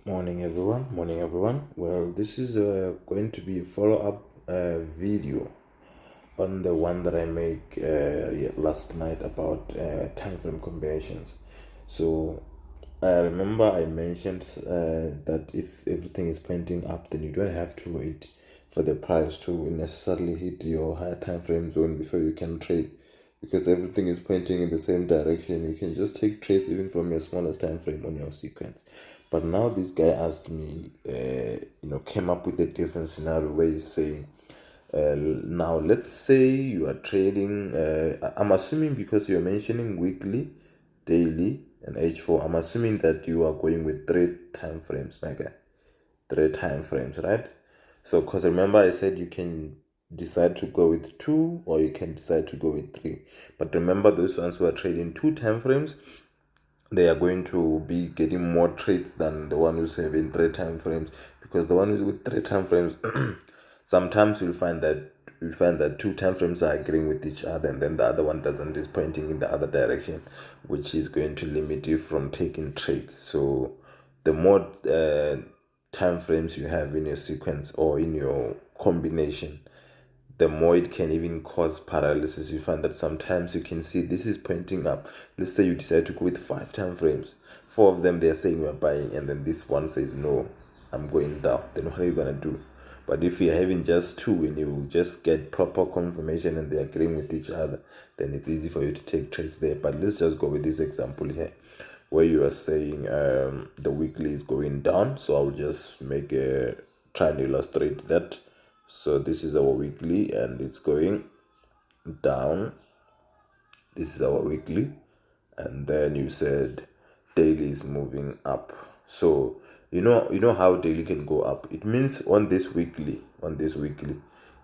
Morning everyone. Well, this is going to be a follow-up video on the one that I made last night about time frame combinations. So I remember I mentioned that if everything is pointing up, then you don't have to wait for the price to necessarily hit your higher time frame zone before you can trade, because everything is pointing in the same direction. You can just take trades even from your smallest time frame on your sequence. But now this guy asked me, came up with a different scenario where he's saying, now let's say you are trading. I'm assuming because you're mentioning weekly, daily, and H4. I'm assuming that you are going with 3 time frames, my guy. 3 time frames, right? So, because remember, I said you can decide to go with 2 or you can decide to go with 3. But remember, those ones who are trading 2 time frames, they are going to be getting more trades than the one who's having 3 time frames, because the one who's with 3 time frames sometimes you'll find that 2 time frames are agreeing with each other, and then the other one doesn't, is pointing in the other direction, which is going to limit you from taking trades. So the more time frames you have in your sequence or in your combination, the more it can even cause paralysis. You find that sometimes you can see this is pointing up. Let's say you decide to go with 5 time frames. 4 of them they're saying we're buying, and then this one says no, I'm going down. Then what are you gonna do? But if you're having just 2 and you just get proper confirmation and they're agreeing with each other, then it's easy for you to take trades there. But let's just go with this example here, where you are saying the weekly is going down. So I'll just make a try and illustrate that. So this is our weekly and it's going down. This is our weekly, and then you said daily is moving up. So you know how daily can go up. It means on this weekly,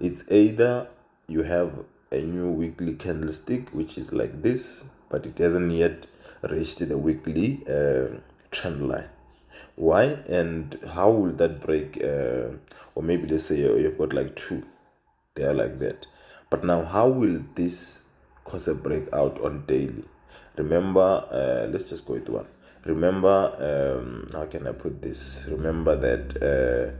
it's either you have a new weekly candlestick which is like this, but it hasn't yet reached the weekly trend line. Why and how will that break? Or maybe let's say you've got like 2, they are like that. But now, how will this cause a breakout on daily? Remember, let's just go with one. Remember, how can I put this? Remember that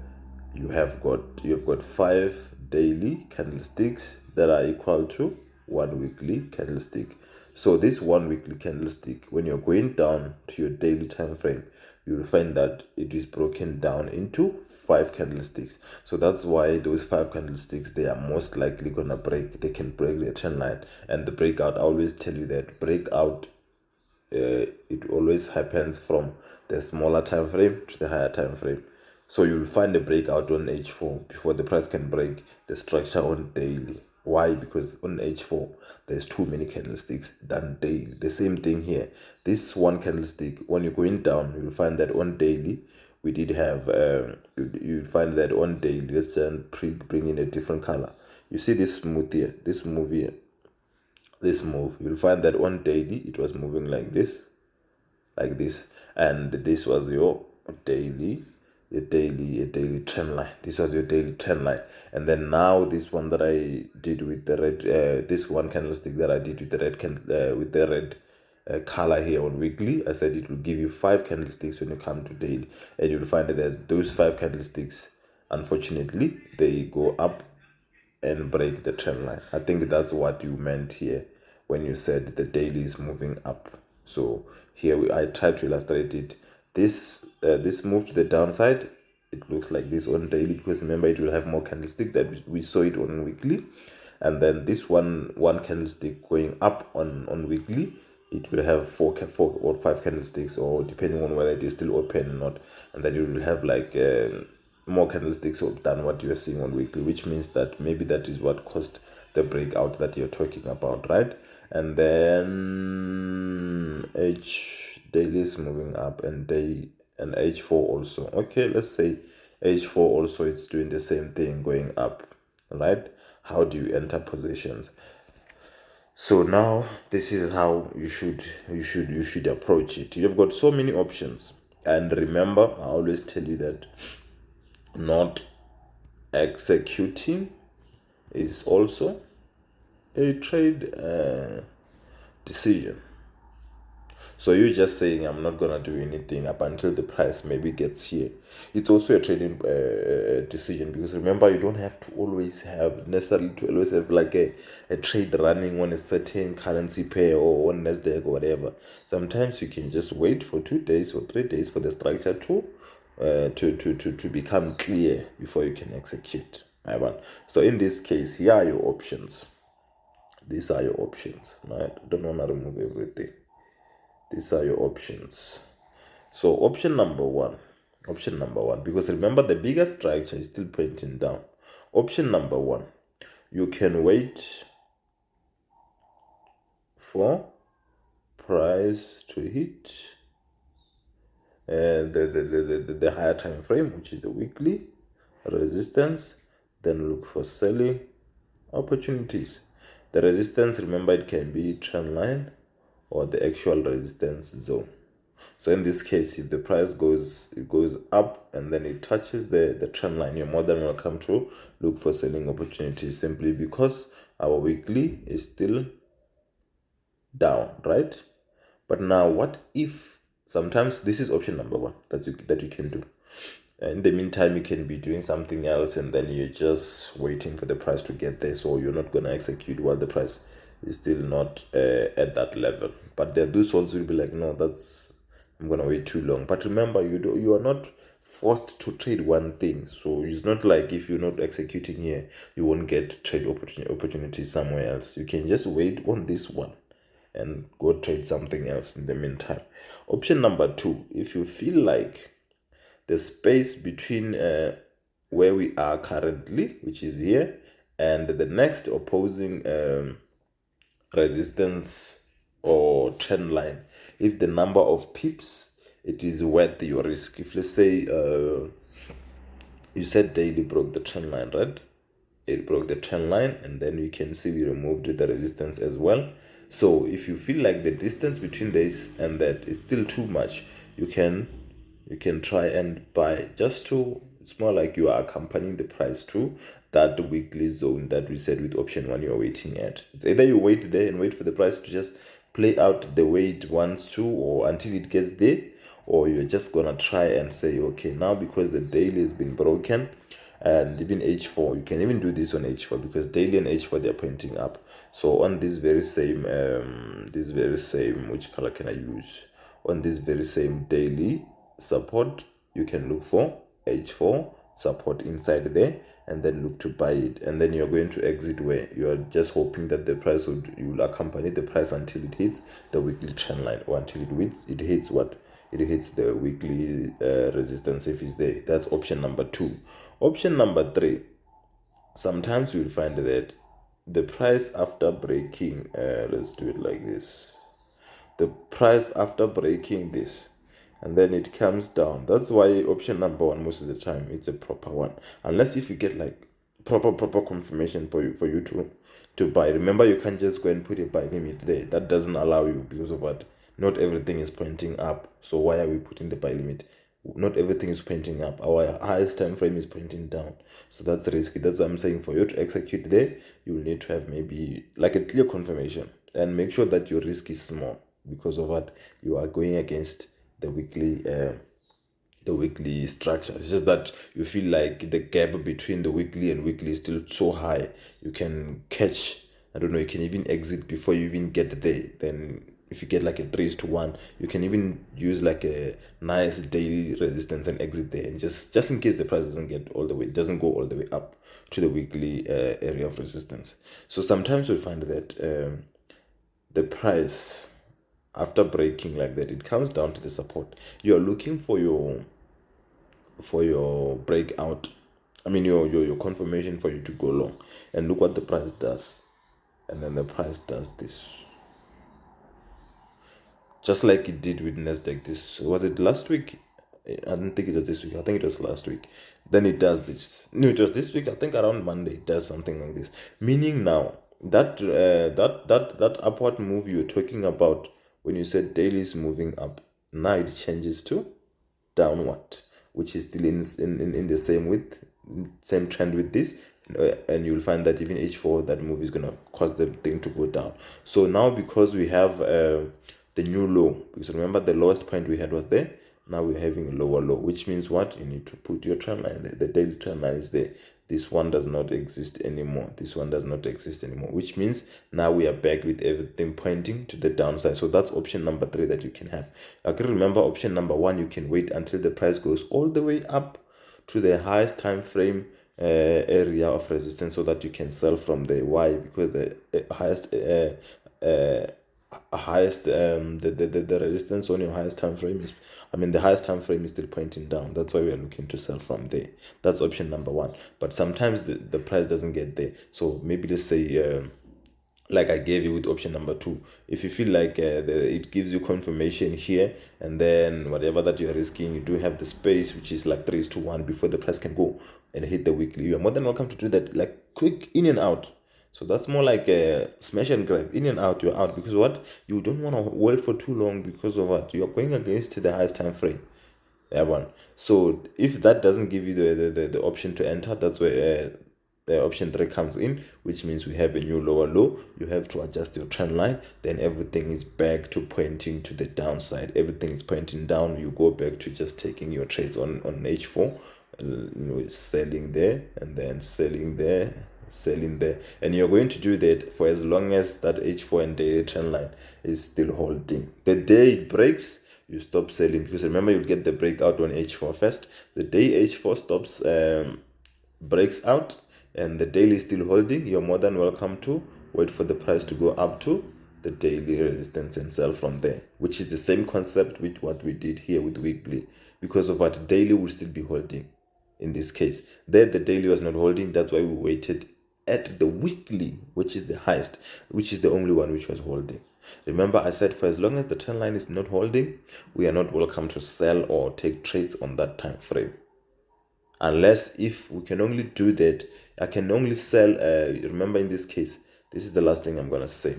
you've got 5 daily candlesticks that are equal to 1 weekly candlestick. So this 1 weekly candlestick, when you're going down to your daily time frame, you'll find that it is broken down into 5 candlesticks. So that's why those 5 candlesticks, they are most likely gonna break. They can break the trend line, and the breakout, I always tell you that breakout, it always happens from the smaller time frame to the higher time frame. So you'll find a breakout on H4 before the price can break the structure on daily. Why? Because on H4 there's too many candlesticks than daily. The same thing here. This one candlestick, when you're going down, you'll find that on daily we did have you find that on daily. Let's then bring in a different color. You see this smooth here, this move, you'll find that on daily it was moving like this, and this was your daily, a daily trend line. This was your daily trend line, and then now this one that I did with the red, this one candlestick that I did with the red color here on weekly, I said it will give you 5 candlesticks when you come to daily, and you'll find that there's those 5 candlesticks, unfortunately they go up and break the trend line. I think that's what you meant here when you said the daily is moving up. So here I tried to illustrate it. This move to the downside, it looks like this on daily, because remember it will have more candlestick that we saw it on weekly, and then this one candlestick going up on weekly, it will have 4 or 5 candlesticks, or depending on whether it is still open or not, and then you will have like more candlesticks than what you are seeing on weekly, which means that maybe that is what caused the breakout that you're talking about, right? And then H daily is moving up, and H4 also. Okay, let's say H4 also, it's doing the same thing, going up, right? How do you enter positions? So now this is how you should approach it. You've got so many options, and remember, I always tell you that not executing is also a trade decision. So you're just saying I'm not gonna do anything up until the price maybe gets here. It's also a trading decision, because remember, you don't have to always have necessarily to always have like a trade running on a certain currency pair or on Nasdaq or whatever. Sometimes you can just wait for 2 days or 3 days for the structure to become clear before you can execute. Right? So in this case, here are your options. These are your options. Right? I don't want to remove everything. These are your options. So option number one, because remember the bigger structure is still pointing down. Option number one, you can wait for price to hit the higher time frame, which is the weekly resistance, then look for selling opportunities. The resistance, remember, it can be trend line or the actual resistance zone. So in this case, if the price goes up and then it touches the trend line, you're more than welcome to look for selling opportunities, simply because our weekly is still down, right? But now, what if sometimes this is option number one that you can do. In the meantime, you can be doing something else, and then you're just waiting for the price to get there. So you're not gonna execute while the price is still not at that level. But there are those ones will be like, no, I'm gonna wait too long. But remember, you are not forced to trade one thing. So it's not like if you're not executing here, you won't get trade opportunities somewhere else. You can just wait on this one and go trade something else in the meantime. Option number two, if you feel like the space between where we are currently, which is here, and the next opposing resistance or trend line, if the number of pips, it is worth your risk. If let's say you said daily broke the trend line, right? It broke the trend line, and then you can see we removed the resistance as well. So if you feel like the distance between this and that is still too much, you can try and buy just to, it's more like you are accompanying the price to that weekly zone that we said with option one you're waiting at. It's either you wait there and wait for the price to just play out the way it wants to, or until it gets there, or you're just gonna try and say, okay, now because the daily has been broken, and even H4, you can even do this on H4, because daily and H4 they're pointing up. So on this very same which color can I use? On this very same daily support, you can look for H4 support inside there, and then look to buy it, and then you're going to exit where you are just hoping that the price you will accompany the price until it hits the weekly trend line, or until it hits what? It hits the weekly resistance if it's there. That's option number two. Option number three, sometimes you'll find that the price after breaking, let's do it like this, the price after breaking this, and then it comes down. That's why option number one, most of the time, it's a proper one, unless if you get like proper confirmation for you to buy. Remember, you can't just go and put a buy limit there. That doesn't allow you, because of what? Not everything is pointing up. So why are we putting the buy limit? Not everything is pointing up. Our highest time frame is pointing down. So that's risky. That's what I'm saying. For you to execute there, you will need to have maybe like a clear confirmation, and make sure that your risk is small, because of what? You are going against the weekly structure. It's just that you feel like the gap between the weekly and weekly is still so high. You can catch, I don't know, you can even exit before you even get there. Then if you get like a 3:1, you can even use like a nice daily resistance and exit there, and just in case the price doesn't go all the way up to the weekly area of resistance. So sometimes we find that the price after breaking like that, it comes down to the support. You're looking for your breakout, I mean your confirmation for you to go long, and look what the price does. And then the price does this, just like it did with Nasdaq. This was it last week. I don't think it was this week. I think it was last week. Then it does this. No, it was this week. I think around Monday it does something like this. Meaning now that that upward move you're talking about when you said daily is moving up, now it changes to downward, which is still in the same trend with this, and you'll find that even H4, that move is gonna cause the thing to go down. So now, because we have the new low, because remember the lowest point we had was there. Now we're having a lower low, which means what? You need to put your trend line there. The daily trend line is there. This one does not exist anymore. This one does not exist anymore, which means now we are back with everything pointing to the downside. So that's option number 3 that you can have. Okay, remember option number 1, you can wait until the price goes all the way up to the highest time frame area of resistance so that you can sell from there. Why? Because the the resistance on your highest time frame is, the highest time frame is still pointing down. That's why we are looking to sell from there. That's option number 1. But sometimes the price doesn't get there. So maybe let's say like I gave you with option number 2, if you feel like it gives you confirmation here, and then whatever that you're risking, you do have the space, which is like 3:1 before the price can go and hit the weekly, you are more than welcome to do that, like quick in and out. So that's more like a smash and grab, in and out, you're out. Because what, you don't want to hold for too long, because of what, you're going against the highest time frame. That one. So if that doesn't give you the option to enter, that's where option 3 comes in, which means we have a new lower low. You have to adjust your trend line, then everything is back to pointing to the downside. Everything is pointing down. You go back to just taking your trades on H4, selling there and then selling there, selling there, and you're going to do that for as long as that H4 and daily trend line is still holding. The day it breaks, you stop selling, because remember, you'll get the breakout on H4 first. The day H4 stops, breaks out, and the daily is still holding, you're more than welcome to wait for the price to go up to the daily resistance and sell from there, which is the same concept with what we did here with weekly, because of what, daily will still be holding. In this case, there the daily was not holding. That's why we waited at the weekly, which is the highest, which is the only one which was holding. Remember, I said for as long as the trend line is not holding, we are not welcome to sell or take trades on that time frame. Unless, if we can only do that, I can only sell, remember in this case, this is the last thing I'm going to say.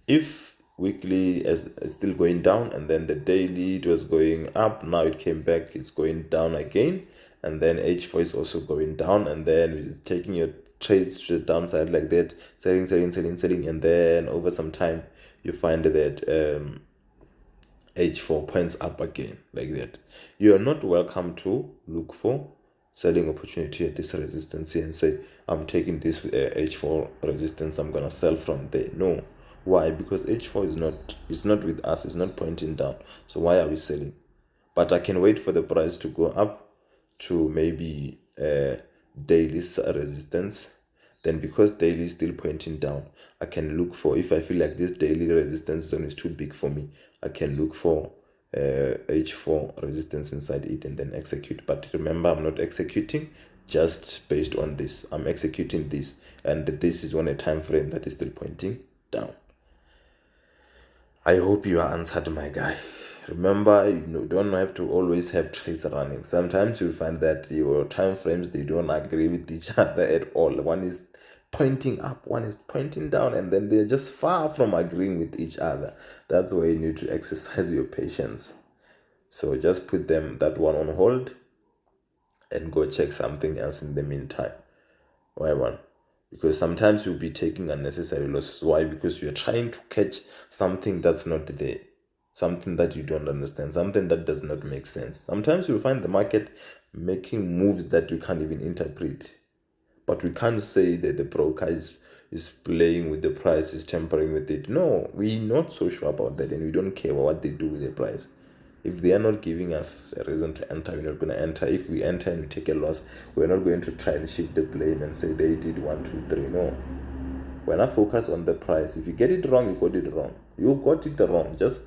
If weekly is still going down, and then the daily it was going up, now it came back, it's going down again, and then H4 is also going down, and then taking your trades to the downside like that, selling, and then over some time you find that H4 points up again like that. You are not welcome to look for selling opportunity at this resistance here and say, I'm taking this H4 resistance, I'm gonna sell from there. No. Why? Because H4 is not with us, it's not pointing down. So why are we selling? But I can wait for the price to go up to maybe daily resistance. Then, because daily is still pointing down, I can look for, if I feel like this daily resistance zone is too big for me, I can look for H4 resistance inside it and then execute. But remember, I'm not executing just based on this. I'm executing this, and this is on a time frame that is still pointing down. I hope you are answered, my guy. Remember, you don't have to always have trades running. Sometimes you find that your time frames, they don't agree with each other at all. One is pointing up, one is pointing down, and then they're just far from agreeing with each other. That's why you need to exercise your patience. So just put that one on hold and go check something else in the meantime. Why one? Because sometimes you'll be taking unnecessary losses. Why? Because you're trying to catch something that's not there, something that you don't understand, something that does not make sense. Sometimes you'll find the market making moves that you can't even interpret. But we can't say that the broker is playing with the price, is tampering with it. No, we're not so sure about that, and we don't care what they do with the price. If they are not giving us a reason to enter, we're not going to enter. If we enter and we take a loss, we're not going to try and shift the blame and say they did 1, 2, 3. No. We're not focused on the price. If you get it wrong, you got it wrong. You got it wrong. Just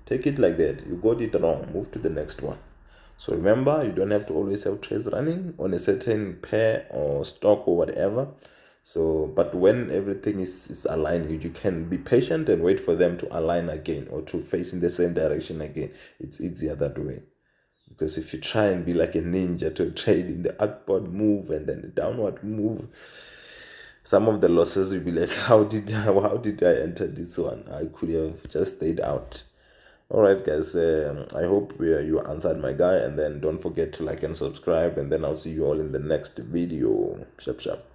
take it like that. You got it wrong. Move to the next one. So remember, you don't have to always have trades running on a certain pair or stock or whatever. So, but when everything is aligned, you can be patient and wait for them to align again or to face in the same direction again. It's easier that way. Because if you try and be like a ninja to trade in the upward move and then the downward move, some of the losses will be like, how did I enter this one? I could have just stayed out. Alright guys, I hope you answered my guy, and then don't forget to like and subscribe, and then I'll see you all in the next video. Sharp.